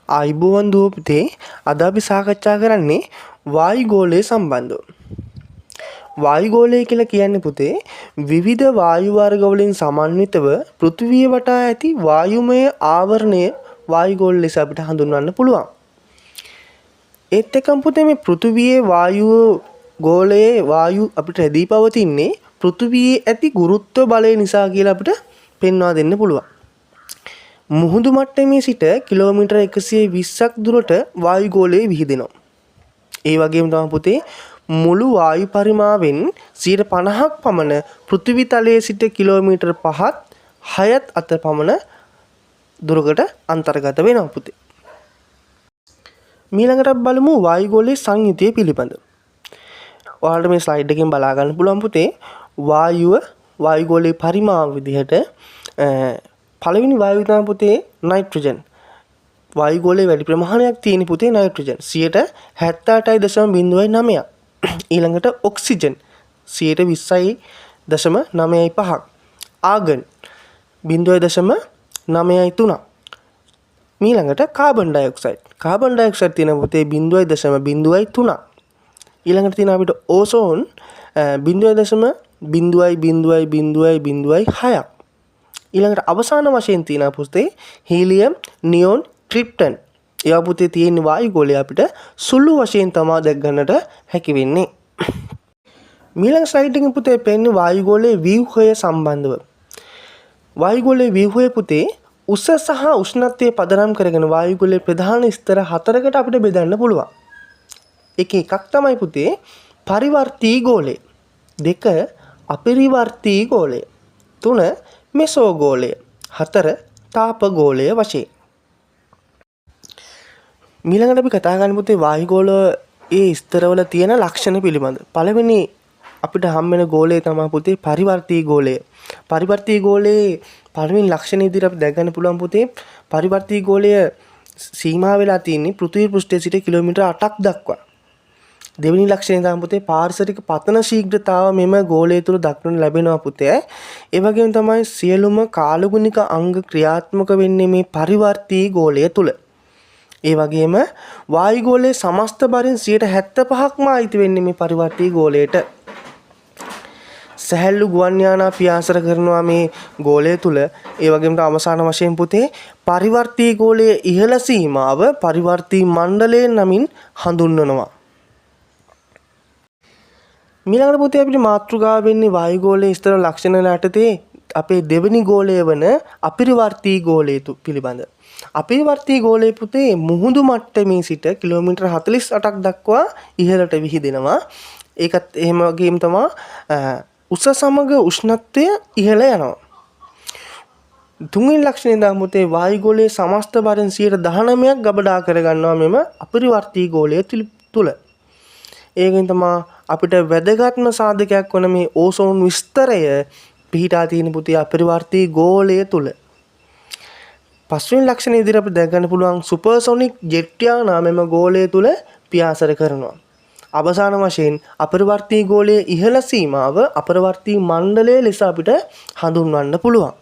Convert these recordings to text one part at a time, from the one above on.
ආයුබෝවන් දුව පුතේ, අද අපි සාකච්ඡා කරන්නේ වායුගෝලය සම්බන්ධව. වායුගෝලය කියලා කියන්නේ පුතේ විවිධ වායු වර්ග වලින් සමන්විතව පෘථිවිය වටා ඇති වායුමය ආවරණය වායුගෝල ලෙස අපිට හඳුන්වන්න පුළුවන්. ඒත් එක්කම පුතේ මේ පෘථිවියේ වායු ගෝලයේ වායු අපිට රැඳී පවතින්නේ පෘථිවියේ ඇති ගුරුත්ව බලය නිසා කියලා අපිට පෙන්වා දෙන්න පුළුවන්. මුහුදු මට්ටමේ සිට කිලෝමීටර් 120ක් දුරට වායුගෝලයේ විහිදෙනවා. ඒ වගේම තමයි පුතේ මුළු වායු පරිමාවෙන් 50%ක් පමණ පෘථිවි තලයේ සිට කිලෝමීටර් 5ත් 6ත් අතර පමණ දුරකට අන්තර්ගත වෙනවා පුතේ. ඊළඟට බලමු වායුගෝලයේ සංයුතිය පිළිබඳව. ඔයාලට මේ ස්ලයිඩ් එකෙන් බලා ගන්න පුළුවන් පුතේ වායුගෝලයේ පරිමාව විදිහට පළවෙනි වායුව තමයි පුතේ නයිට්‍රජන්. වායුගෝලයේ වැඩි ප්‍රමාණයක් තියෙන පුතේ නයිට්‍රජන් 78.09. ඊළඟට ඔක්සිජන් 20.95. ආගන් 0.93. ඊළඟට කාබන් ඩයොක්සයිඩ් තියෙන පුතේ 0.03. ඊළඟට තියෙන අපිට ඕසෝන් 0.000006. ඊළඟට අවසාන වශයෙන් තියෙන පුතේ හීලියම්, නියොන්, ක්‍රිප්ටන්. ඒවා පුතේ තියෙන වායුගෝලය අපිට සුළු වශයෙන් තමයි දැක් ගන්නට හැකි වෙන්නේ. ඊළඟ ස්ලයිඩ් එකෙන් පුතේ පෙන්නේ වායුගෝලයේ ව්‍යුහය සම්බන්ධව. වායුගෝලයේ ව්‍යුහය පුතේ උස සහ උෂ්ණත්වයේ පදනම් කරගෙන වායුගෝලයේ ප්‍රධාන ස්තර 4කට අපිට බෙදන්න පුළුවන්. එකක් තමයි පුතේ පරිවර්තී ගෝලය. 2 අපරිවර්තී ගෝලය. 3 මෙසෝගෝලය. 4 තාපගෝලය වශයෙන්. ඊළඟට අපි කතා කරන්න පුතේ වායුගෝලයේ ස්තරවල තියෙන ලක්ෂණ පිළිබඳ. පළවෙනි අපිට හම් වෙන ගෝලය තමයි පුතේ පරිවර්තී ගෝලය. පරිවර්තී ගෝලයේ පළවෙනි ලක්ෂණය විදිහට අපි දැක ගන්න පුළුවන් පුතේ පරිවර්තී ගෝලය සීමා වෙලා තියෙන්නේ පෘථිවි පෘෂ්ඨයේ සිට කිලෝමීටර් 8ක් දක්වා. දෙවෙනි ලක්ෂණය තමයි පුතේ පාරිසරික පතන ශීඝ්‍රතාව මෙම ගෝලය තුල දක්වන්න ලැබෙනවා පුතේ. ඒ වගේම තමයි සියලුම කාලගුණික අංග ක්‍රියාත්මක වෙන්නේ මේ පරිවර්තී ගෝලය තුල. ඒ වගේම වායුගෝලයේ සමස්ත බරින් 75%ක්ම අයිති වෙන්නේ මේ පරිවර්තී ගෝලයට. සැහැල්ලු ගුවන් යානා පියාසර කරනවා මේ ගෝලය තුල. ඒ වගේම අවසාන වශයෙන් පුතේ පරිවර්තී ගෝලයේ ඉහළ සීමාව පරිවර්තී මණ්ඩලය නමින් හඳුන්වනවා. ඊළඟට පුතේ අපිට මාතෘකාව වෙන්නේ වායුගෝලයේ ස්තර ලක්ෂණ යටතේ අපේ දෙවෙනි ගෝලය වන අපරිවර්තී ගෝලය පිළිබඳ. අපරිවර්තී ගෝලයේ පුතේ මුහුදු මට්ටමේ සිට කිලෝමීටර් 48ක් දක්වා ඉහළට විහිදෙනවා. ඒකත් එහෙම වගේම තමයි උස සමග උෂ්ණත්වය ඉහළ යනවා. තුන්වෙනි ලක්ෂණය තමයි පුතේ වායුගෝලයේ සමස්ත බරින් 19%ක් ගබඩා කරගන්නවා මෙම අපරිවර්තී ගෝලය තුල. ඒකෙන් තමයි අපිට වැදගත්ම සාධකයක් වන මේ ඕසෝන් විස්තරය පිහිටා තියෙන පුතේ අපරිවර්තී ගෝලය තුල. පස්වෙනි ලක්ෂණය විදිහට අපිට දැක ගන්න පුළුවන් සුපර්සොනික් ජෙට් යානා මෙම ගෝලය තුල පියාසර කරනවා. අවසාන වශයෙන් අපරිවර්තී ගෝලයේ ඉහළ සීමාව අපරිවර්තී මණ්ඩලය ලෙස අපිට හඳුන්වන්න පුළුවන්.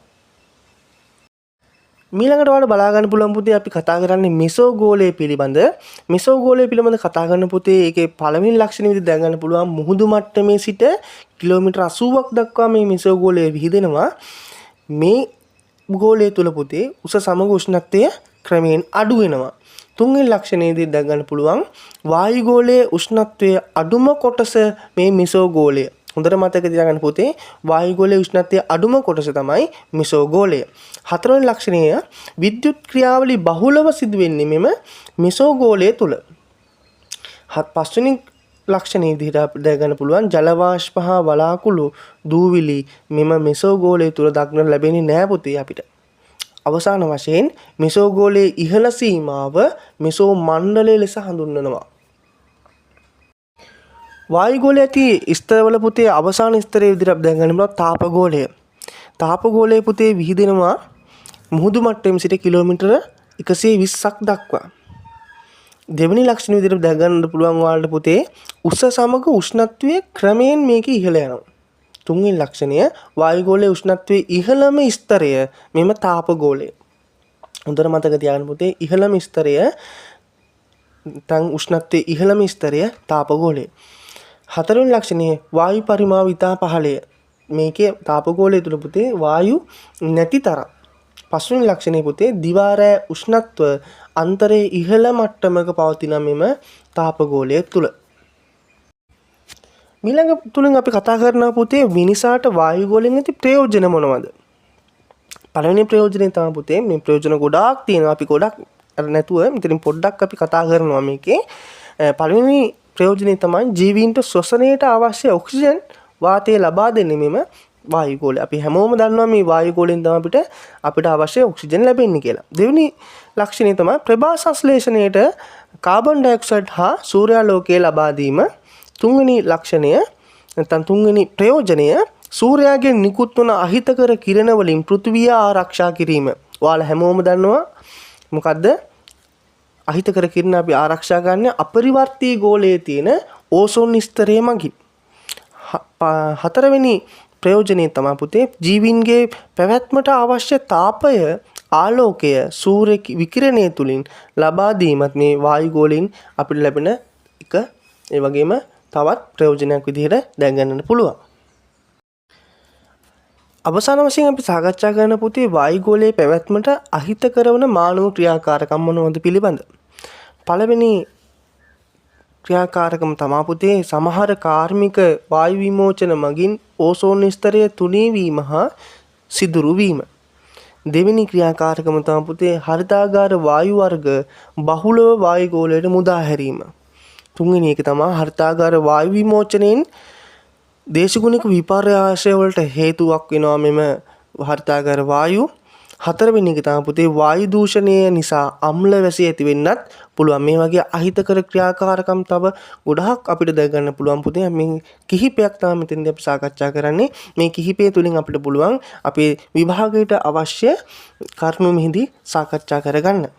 ඊළඟට ඔයාලට බලා ගන්න පුළුවන් පුතේ අපි කතා කරන්නේ මෙසෝගෝලය පිළිබඳ. මෙසෝගෝලය පිළිබඳ කතා කරන පුතේ ඒකේ පළවෙනි ලක්ෂණ විදිහට දැක ගන්න පුළුවන් මුහුදු මට්ටමේ සිට කිලෝමීටර් 80ක් දක්වා මේ මෙසෝගෝලය විහිදෙනවා. මේ ගෝලය තුල පුතේ උස සමග උෂ්ණත්වය ක්‍රමයෙන් අඩු වෙනවා. තුන්වෙනි ලක්ෂණයේදී දැක ගන්න පුළුවන් වායුගෝලයේ උෂ්ණත්වයේ අඩුම කොටස මේ මෙසෝගෝලය. හොඳට මතක තියාගන්න පුතේ වායුගෝලයේ උෂ්ණත්වයේ අඩුම කොටස තමයි මෙසෝගෝලය. හතරවෙනි ලක්ෂණය විද්‍යුත් ක්‍රියාවලිය බහුලව සිදුවෙන්නේ මෙම මෙසෝගෝලය තුල. පස්වෙනි ලක්ෂණය විදිහට අපිට දැක ගන්න පුළුවන් ජල වාෂ්ප හා වලාකුළු දූවිලි මෙම මෙසෝගෝලය තුල දක්නට ලැබෙන්නේ නැහැ පුතේ අපිට. අවසාන වශයෙන් මෙසෝගෝලයේ ඉහළ සීමාව මෙසෝ මණ්ඩලය ලෙස හඳුන්වනවා. වායුගෝලයේ ඇති ස්තරවල පුතේ අවසාන ස්තරයේ විදිහට අපි දැක ගන්න පුළුවන් තාපගෝලය. තාපගෝලයේ පුතේ විහිදෙනවා මුහුදු මට්ටමේ සිට කිලෝමීටර 120ක් දක්වා. දෙවෙනි ලක්ෂණ විදිහට දැක ගන්න පුළුවන් ඔයාලට පුතේ උස සමග උෂ්ණත්වයේ ක්‍රමයෙන් මේක ඉහළ යනවා. තුන්වෙනි ලක්ෂණය වායුගෝලයේ උෂ්ණත්වයේ ඉහළම ස්තරය මෙම තාපගෝලය. හොඳට මතක තියාගන්න පුතේ ඉහළම ස්තරය නැත්නම් උෂ්ණත්වයේ ඉහළම ස්තරය තාපගෝලය. හතරවෙනි ලක්ෂණය වායු පරිමාව ඉතා පහළය. මේකේ තාපගෝලය තුල පුතේ වායු නැති තරම්. පස්වෙනි ලක්ෂණය පුතේ දිවාරයේ උෂ්ණත්ව අන්තරයේ ඉහළ මට්ටමක පවතින මෙම තාපගෝලය තුල. ඊළඟ තුලින් අපි කතා කරනවා පුතේ මිනිසාට වායුගෝලයෙන් ඇති ප්‍රයෝජන මොනවද? පළවෙනි ප්‍රයෝජනය තමයි පුතේ මේ ප්‍රයෝජන ගොඩාක් තියෙනවා. අපි ගොඩක් නැතුව මෙතනින් පොඩ්ඩක් අපි කතා කරනවා මේකේ. පළවෙනි ප්‍රයෝජනය තමයි ජීවීන්ට ශ්වසනයට අවශ්‍ය ඔක්සිජන් වාතය ලබා දෙන්නේ මෙම වායුගෝලය. අපි හැමෝම දන්නවා මේ වායුගෝලයෙන් තමයි අපිට අවශ්‍ය ඔක්සිජන් ලැබෙන්නේ කියලා. දෙවෙනි ලක්ෂණය තමයි ප්‍රභා සංශ්ලේෂණයට කාබන් ඩයොක්සයිඩ් හා සූර්යාලෝකය ලබා දීම. තුන්වෙනි ලක්ෂණය නැත්නම් තුන්වෙනි ප්‍රයෝජනය සූර්යාගෙන් නිකුත් වන අහිතකර කිරණ වලින් පෘථිවිය ආරක්ෂා කිරීම. ඔයාලා හැමෝම දන්නවා මොකද්ද? අහිතකර කිරණ අපි ආරක්ෂා ගන්න අපරිවර්තී ගෝලයේ තියෙන ඕසෝන් ස්තරය මගින්. හතරවෙනි ප්‍රයෝජනය තමයි පුතේ ජීවීන්ගේ පැවැත්මට අවශ්‍ය තාපය ආලෝකය සූර්ය විකිරණය තුලින් ලබා දීමත් මේ වායුගෝලයෙන් අපිට ලැබෙන එක. ඒ වගේම තවත් ප්‍රයෝජනයක් විදිහට දැනගන්න පුළුවන්. අවසාන වශයෙන් අපි සාකච්ඡා කරන පුතේ වායුගෝලයේ පැවැත්මට අහිතකර වන මානව ක්‍රියාකාරකම් මොනවද පිළිබඳ. පළවෙනි ක්‍රියාකාරකම තමයි පුතේ සමහර කාර්මික වායු විමෝචන මගින් ඕසෝන් ස්තරය තුනී වීම හා සිදුරු වීම. දෙවෙනි ක්‍රියාකාරකම තමයි පුතේ හරිතාගාර වායු වර්ග බහුලව වායුගෝලයට මුදා හැරීම. තුන්වෙනි එක තමයි හරිතාගාර වායු විමෝචනයෙන් දේශගුණික විපර්යාසය වලට හේතුවක් වෙනවා මෙම හරිතාගාර වායු. හතරවෙනි එක තමයි පුතේ වායු දූෂණය නිසා අම්ල වැසි ඇති වෙන්නත් පුළුවන්. මේ වගේ අහිතකර ක්‍රියාකාරකම් තව ගොඩාක් අපිට දැනගන්න පුළුවන් පුතේ. මේ කිහිපයක් තමයි මෙතෙන්දී අපි සාකච්ඡා කරන්නේ. මේ කිහිපය තුලින් අපිට පුළුවන් අපේ විභාගයට අවශ්‍ය කරුණු මෙහිදී සාකච්ඡා කරගන්න.